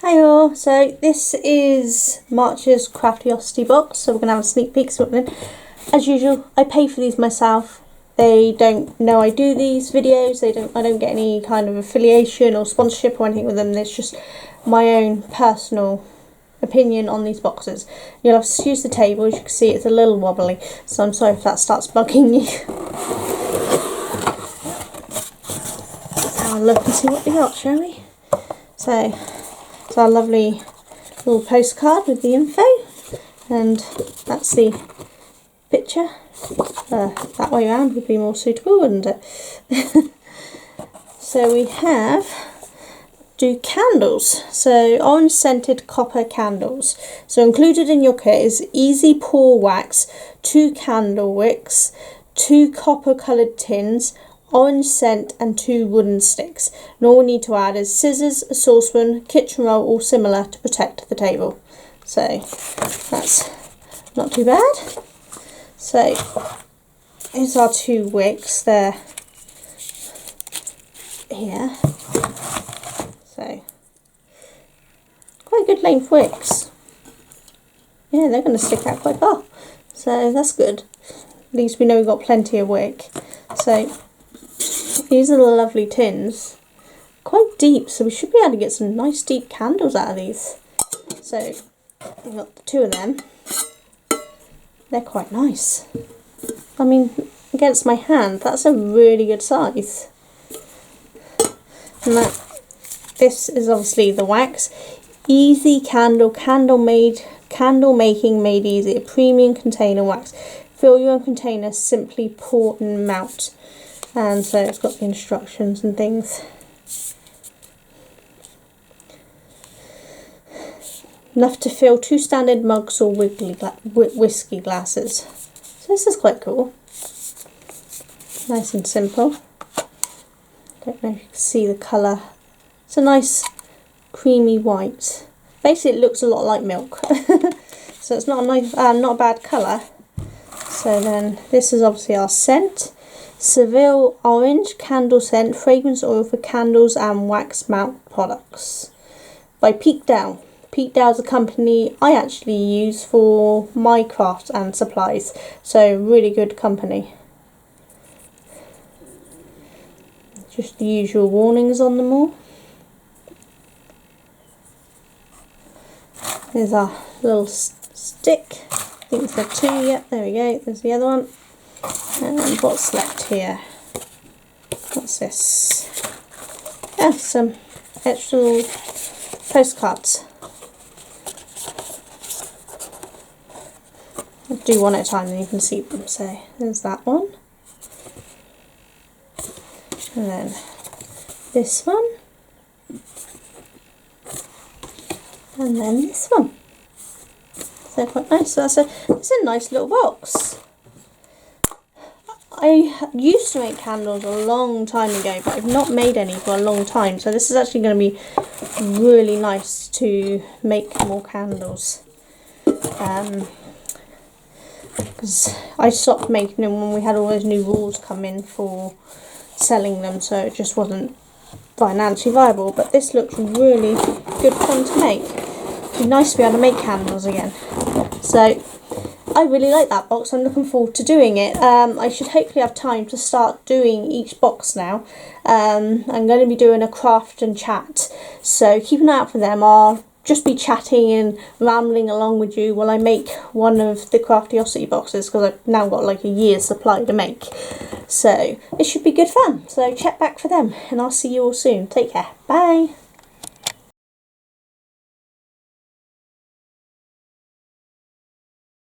Hi all, so this is March's Craftiosity box, so we're going to have a sneak peek. As usual, I pay for these myself. They don't know I do these videos, I don't get any kind of affiliation or sponsorship or anything with them. It's just my own personal opinion on these boxes. You'll have to use the table. As you can see, it's a little wobbly, so I'm sorry if that starts bugging you. Let's have a look and see what we got, shall we? So it's our lovely little postcard with the info, and that's the picture. That way around would be more suitable, wouldn't it? So we do candles, so orange scented copper candles. So included in your kit is easy pour wax, 2 candle wicks, 2 copper coloured tins, orange scent and 2 wooden sticks. And all we need to add is scissors, a saucepan, kitchen roll, all similar to protect the table. So that's not too bad. So here's our 2 wicks, they're here. So quite good length wicks. Yeah, they're going to stick out quite far. So that's good. At least we know we've got plenty of wick. So these are the lovely tins. Quite deep, so we should be able to get some nice deep candles out of these. So we've got the 2 of them. They're quite nice. I mean, against my hand, that's a really good size. And this is obviously the wax. Easy candle making made easy. A premium container wax. Fill your own container, simply pour and melt. And so it's got the instructions and things. Enough to fill 2 standard mugs or whiskey glasses. So this is quite cool. Nice and simple. Don't know if you can see the colour. It's a nice creamy white. Basically it looks a lot like milk. So it's not a nice, not a bad colour. So then this is obviously our scent. Seville Orange Candle Scent, fragrance oil for candles and wax mount products by Peak Down. Peak Down is a company I actually use for my craft and supplies, so really good company. Just the usual warnings on them all. There's our little stick. I think there's 2, yep, there we go, there's the other one. And what's left here? What's this? Oh, some extra postcards. I'll do one at a time and you can see them. So there's that one. And then this one. And then this one. So they're quite nice. So it's a nice little box. I used to make candles a long time ago, but I've not made any for a long time, so this is actually going to be really nice to make more candles. Because I stopped making them when we had all those new rules come in for selling them, so it just wasn't financially viable, but this looks really good fun to make. It'd be nice to be able to make candles again. So I really like that box. I'm looking forward to doing it. I should hopefully have time to start doing each box now. I'm going to be doing a craft and chat, so keep an eye out for them. I'll just be chatting and rambling along with you while I make one of the Craftiosity boxes, because I've now got like a year's supply to make. So it should be good fun. So check back for them, and I'll see you all soon. Take care. Bye.